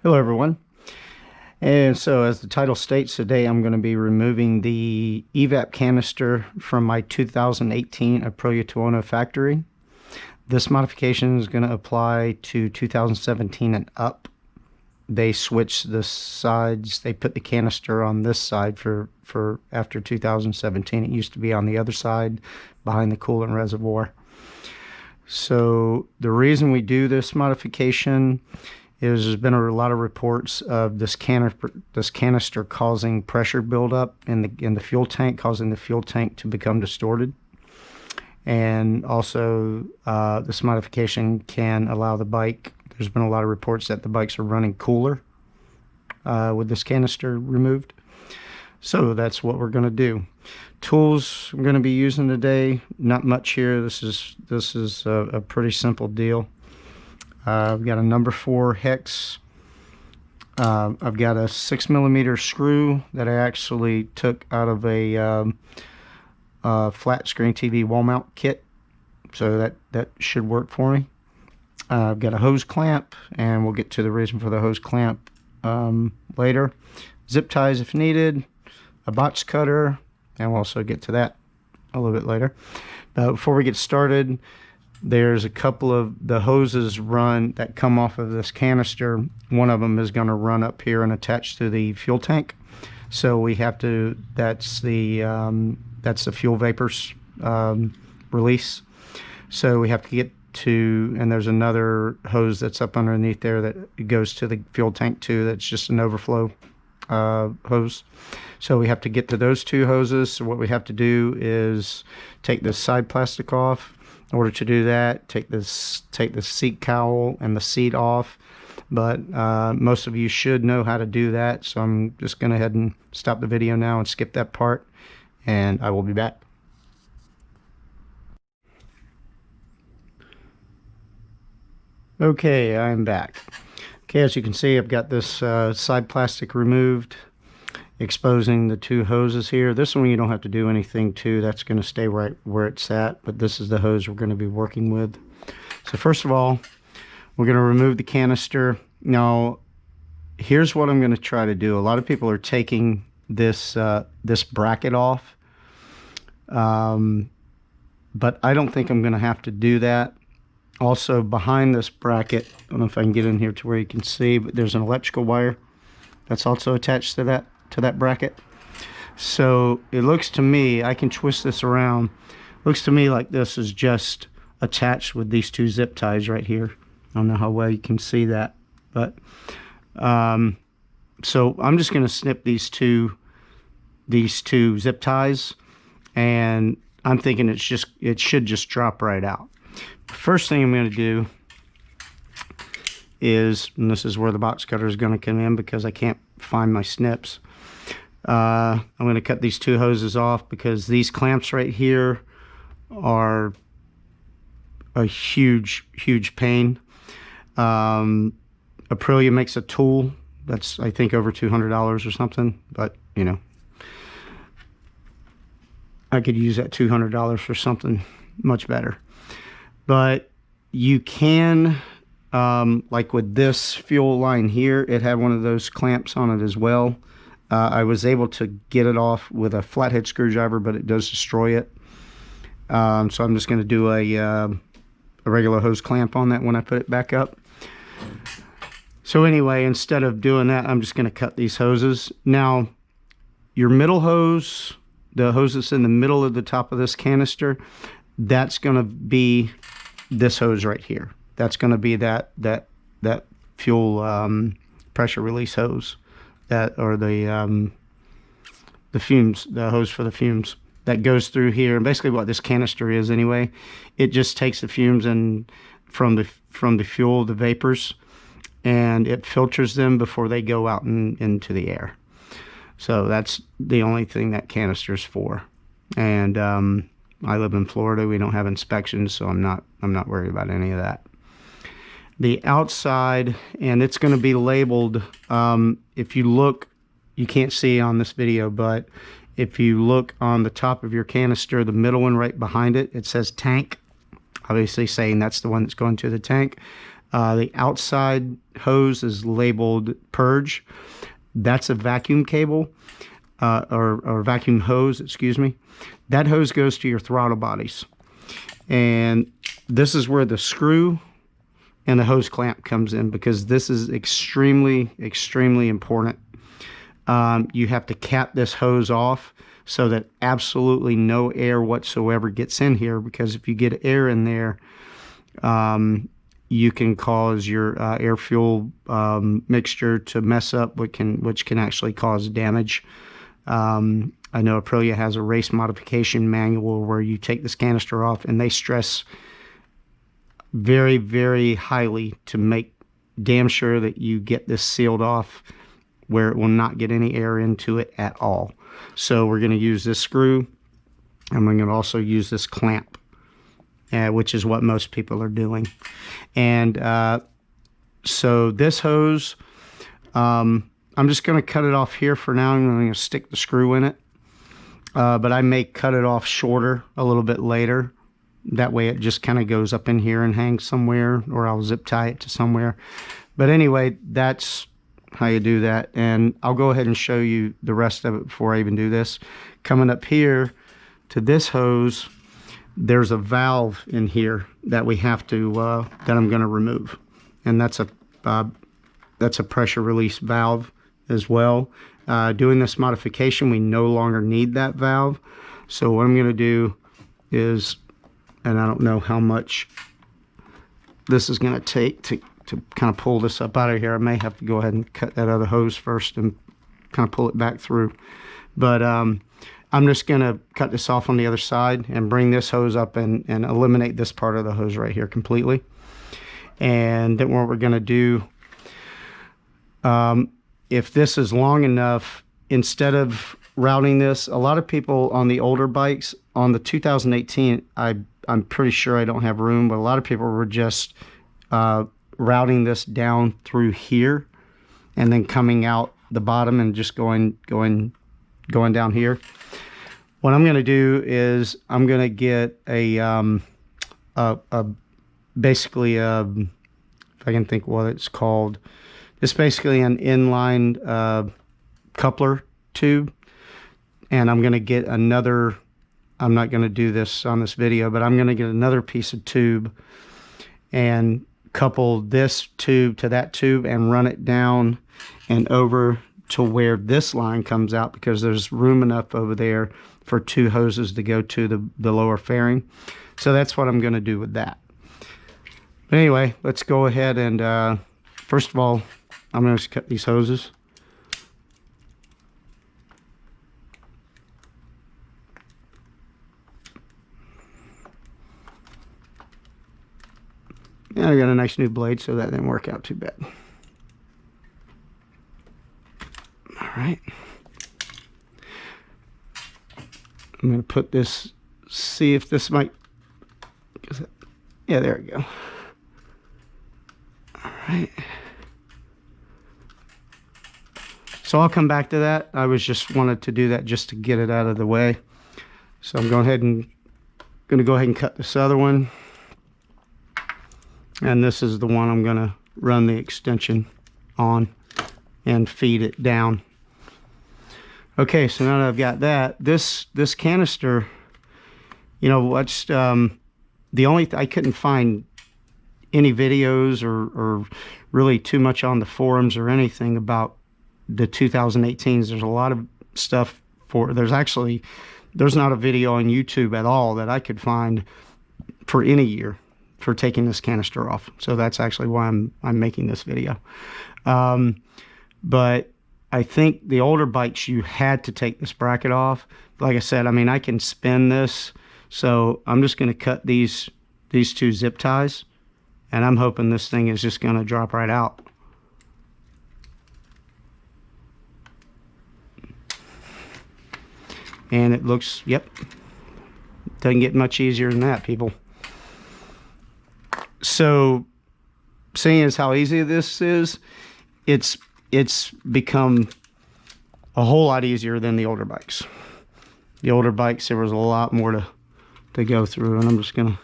Hello everyone, and so as the title states, today I'm going to be removing the EVAP canister from my 2018 Aprilia Tuono factory. This modification is going to apply to 2017 and up. They switched the sides. They put the canister on this side for after 2017. It used to be on the other side behind the coolant reservoir. So the reason we do this modification is there's been a lot of reports of this canister causing pressure buildup in the fuel tank, causing the fuel tank to become distorted. And also, this modification can allow the bike. There's been a lot of reports that the bikes are running cooler with this canister removed. So that's what we're going to do. Tools I'm going to be using today, not much here. This is a pretty simple deal. I've got a number 4 hex. I've got a 6mm screw that I actually took out of a flat screen TV wall mount kit, so that should work for me. I've got a hose clamp, and we'll get to the reason for the hose clamp later. Zip ties if needed, a box cutter, and we'll also get to that a little bit later. Before we get started, there's a couple of the hoses that come off of this canister. One of them is going to run up here and attach to the fuel tank. So we have to, that's the fuel vapors release. So we have to get to, and there's another hose that's up underneath there that goes to the fuel tank too. That's just an overflow hose. So we have to get to those 2 hoses. So what we have to do is take this side plastic off. In order to do that, take the seat cowl and the seat off, but most of you should know how to do that, so I'm just going to head and stop the video now and skip that part, and I will be back. Okay, I'm back. Okay, as you can see, I've got this side plastic removed, exposing the 2 hoses here. This one you don't have to do anything to. That's going to stay right where it's at, but this is the hose we're going to be working with. So first of all, we're going to remove the canister. Now, here's what I'm going to try to do. A lot of people are taking this this bracket off, but I don't think I'm going to have to do that. Also, behind this bracket, I don't know if I can get in here to where you can see, but there's an electrical wire that's also attached to that bracket. So it looks to me, I can twist this around, looks to me like this is just attached with these 2 zip ties right here. I don't know how well you can see that, but so I'm just going to snip these two zip ties, and I'm thinking it should just drop right out. The first thing I'm going to do is, and this is where the box cutter is going to come in because I can't find my snips. I'm going to cut these 2 hoses off because these clamps right here are a huge pain. Aprilia makes a tool that's, I think, over $200 or something, but you know, I could use that $200 for something much better. But you can, like with this fuel line here, it had one of those clamps on it as well. I was able to get it off with a flathead screwdriver, but it does destroy it. So I'm just going to do a regular hose clamp on that when I put it back up. So anyway, instead of doing that, I'm just going to cut these hoses. Now, your middle hose, the hose that's in the middle of the top of this canister, that's going to be this hose right here. That's going to be that fuel pressure release hose, or the fumes, the hose for the fumes that goes through here. And basically what this canister is anyway, it just takes the fumes and from the fuel, the vapors, and it filters them before they go out into the air. So that's the only thing that canister's for. And I live in Florida. We don't have inspections, so I'm not worried about any of that. The outside, and it's going to be labeled, if you look, you can't see on this video, but if you look on the top of your canister, the middle one right behind it, it says tank, obviously saying that's the one that's going to the tank. The outside hose is labeled purge. That's a vacuum cable, or vacuum hose, excuse me. That hose goes to your throttle bodies. And this is where the screw and the hose clamp comes in, because this is extremely, extremely important. You have to cap this hose off so that absolutely no air whatsoever gets in here, because if you get air in there, you can cause your air fuel mixture to mess up, which can actually cause damage. I know Aprilia has a race modification manual where you take this canister off, and they stress very, very highly to make damn sure that you get this sealed off where it will not get any air into it at all. So we're going to use this screw, and we're going to also use this clamp, which is what most people are doing. And so this hose, I'm just going to cut it off here for now. I'm going to stick the screw in it, but I may cut it off shorter a little bit later. That way it just kind of goes up in here and hangs somewhere, or I'll zip tie it to somewhere. But anyway, that's how you do that. And I'll go ahead and show you the rest of it before I even do this. Coming up here to this hose, there's a valve in here that we have to, that I'm going to remove. And that's a pressure release valve as well. Doing this modification, we no longer need that valve. So what I'm going to do is, and I don't know how much this is going to take to kind of pull this up out of here. I may have to go ahead and cut that other hose first and kind of pull it back through. But I'm just going to cut this off on the other side and bring this hose up and eliminate this part of the hose right here completely. And then what we're going to do, if this is long enough, instead of routing this, a lot of people on the older bikes, on the 2018, I'm pretty sure I don't have room, but a lot of people were just routing this down through here and then coming out the bottom and just going down here. What I'm going to do is I'm going to get basically if I can think what it's called, it's basically an inline coupler tube, and I'm going to get another, I'm not going to do this on this video, but I'm going to get another piece of tube and couple this tube to that tube and run it down and over to where this line comes out, because there's room enough over there for two hoses to go to the lower fairing. So that's what I'm going to do with that. But anyway, let's go ahead and first of all, I'm going to cut these hoses. And I got a nice new blade, so that didn't work out too bad. All right. I'm going to put this, see if this might, yeah, there we go. All right. So I'll come back to that. I was just wanted to do that just to get it out of the way. So I'm going to go ahead and cut this other one. And this is the one I'm going to run the extension on and feed it down. Okay, so now that I've got that, this canister, you know, what's the only I couldn't find any videos or really too much on the forums or anything about the 2018s. There's a lot of stuff there's not a video on YouTube at all that I could find for any year for taking this canister off. So that's actually why I'm making this video. But I think the older bikes, you had to take this bracket off. Like I said, I mean, I can spin this. So I'm just going to cut these two zip ties, and I'm hoping this thing is just going to drop right out. And it looks, yep, doesn't get much easier than that, people. So seeing as how easy this is, it's become a whole lot easier than the older bikes. The older bikes, there was a lot more to go through, and I'm just gonna,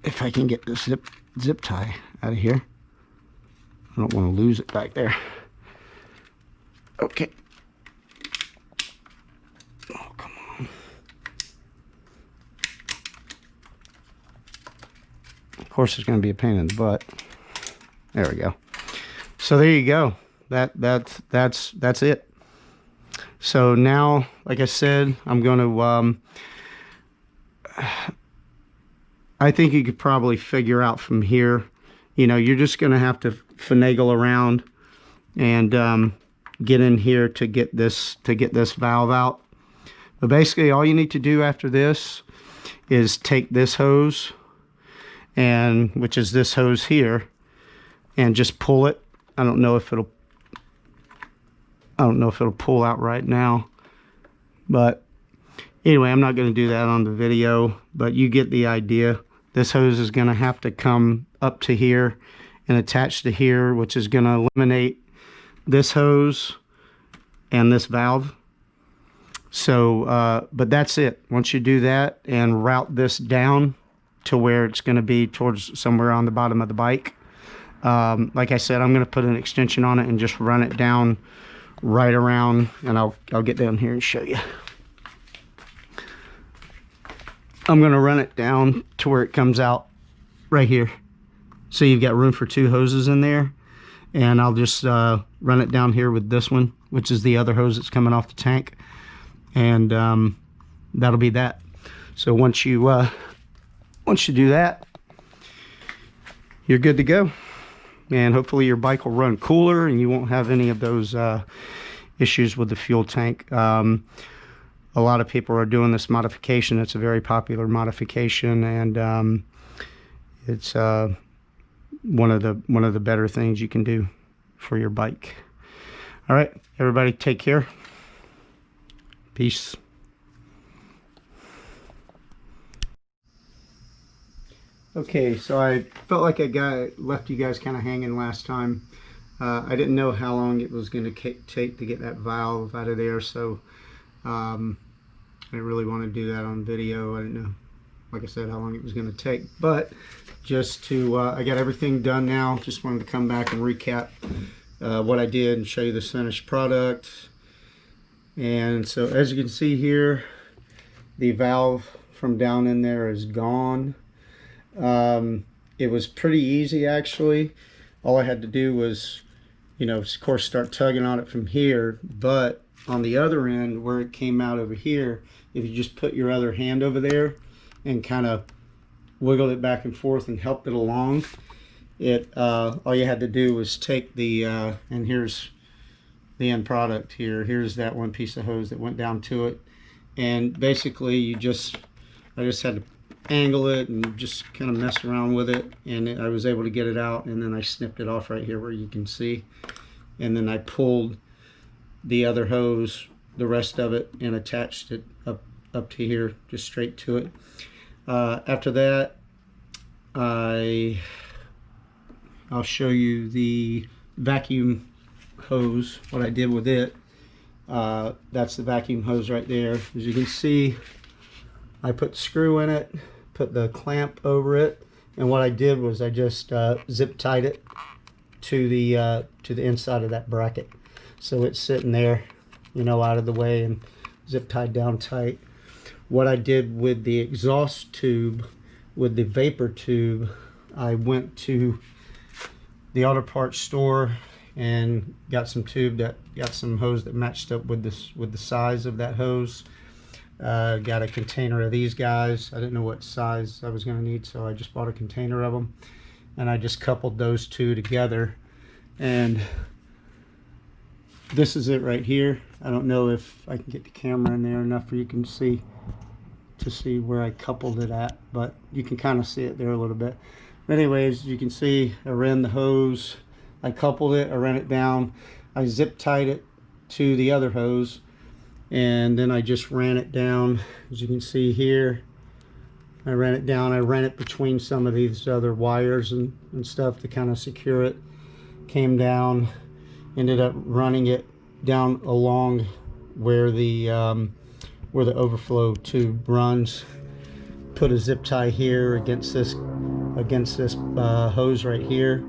if I can get this zip zip tie out of here. I don't want to lose it back there. Okay. Oh, come on. Of course, it's going to be a pain in the butt. There we go. So there you go. That's it. So now, like I said, I'm going to. I think you could probably figure out from here. You know, you're just going to have to finagle around and get in here to get this valve out. But basically, all you need to do after this is take this hose, and which is this hose here, and just pull it. I don't know if it'll pull out right now, but anyway, I'm not going to do that on the video, but you get the idea. This hose is going to have to come up to here and attach to here, which is going to eliminate this hose and this valve. So, but that's it. Once you do that and route this down to where it's going to be towards somewhere on the bottom of the bike, like I said, I'm going to put an extension on it and just run it down right around, and I'll get down here and show you. I'm going to run it down to where it comes out right here. So you've got room for two hoses in there, and I'll just run it down here with this one, which is the other hose that's coming off the tank, and that'll be that. So once you do that, you're good to go, and hopefully your bike will run cooler and you won't have any of those issues with the fuel tank. A lot of people are doing this modification. It's a very popular modification, and it's one of the better things you can do for your bike. All right, everybody, take care. Peace. Okay, so I felt like I left you guys kind of hanging last time. I didn't know how long it was going to take to get that valve out of there, so I didn't really want to do that on video. I didn't know, like I said, how long it was going to take. But just to, I got everything done now. Just wanted to come back and recap what I did and show you this finished product. And so as you can see here, the valve from down in there is gone. It was pretty easy, actually. All I had to do was, you know, of course, start tugging on it from here, but on the other end where it came out over here, if you just put your other hand over there and kind of wiggled it back and forth and helped it along, all you had to do was take the and here's the end product here. Here's that one piece of hose that went down to it, and basically I just had to angle it and just kind of mess around with it, and I was able to get it out, and then I snipped it off right here where you can see, and then I pulled the other hose, the rest of it, and attached it up to here, just straight to it. After that, I'll show you the vacuum hose, what I did with it. That's the vacuum hose right there. As you can see, I put the screw in it, put the clamp over it, and what I did was I just zip tied it to the inside of that bracket, so it's sitting there, you know, out of the way and zip tied down tight. What I did with the exhaust tube, with the vapor tube, I went to the auto parts store and got some hose that matched up with the size of that hose. Got a container of these guys. I didn't know what size I was going to need, so I just bought a container of them, and I just coupled those two together, and this is it right here. I don't know if I can get the camera in there enough for you can see where I coupled it at, but you can kind of see it there a little bit. But anyways, you can see I ran the hose, I coupled it, I ran it down, I zip tied it to the other hose, and then I just ran it down. As you can see here, I ran it down. I ran it between some of these other wires and stuff to kind of secure it. Came down, ended up running it down along where the overflow tube runs. Put a zip tie here against this against this hose right here,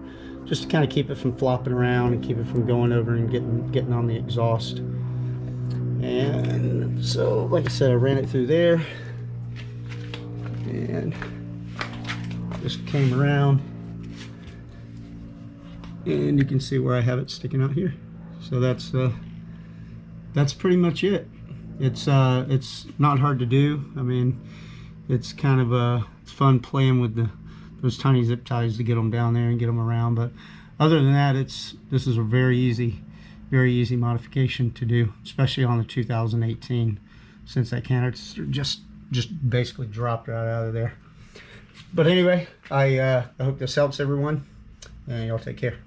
just to kind of keep it from flopping around and keep it from going over and getting on the exhaust. And so, like I said, I ran it through there and just came around, and you can see where I have it sticking out here. So that's pretty much it. It's not hard to do. I mean, it's kind of it's fun playing with those tiny zip ties to get them down there and get them around. But other than that, this is a very easy modification to do, especially on the 2018, since that canister just basically dropped right out of there. But anyway, I hope this helps everyone, and y'all take care.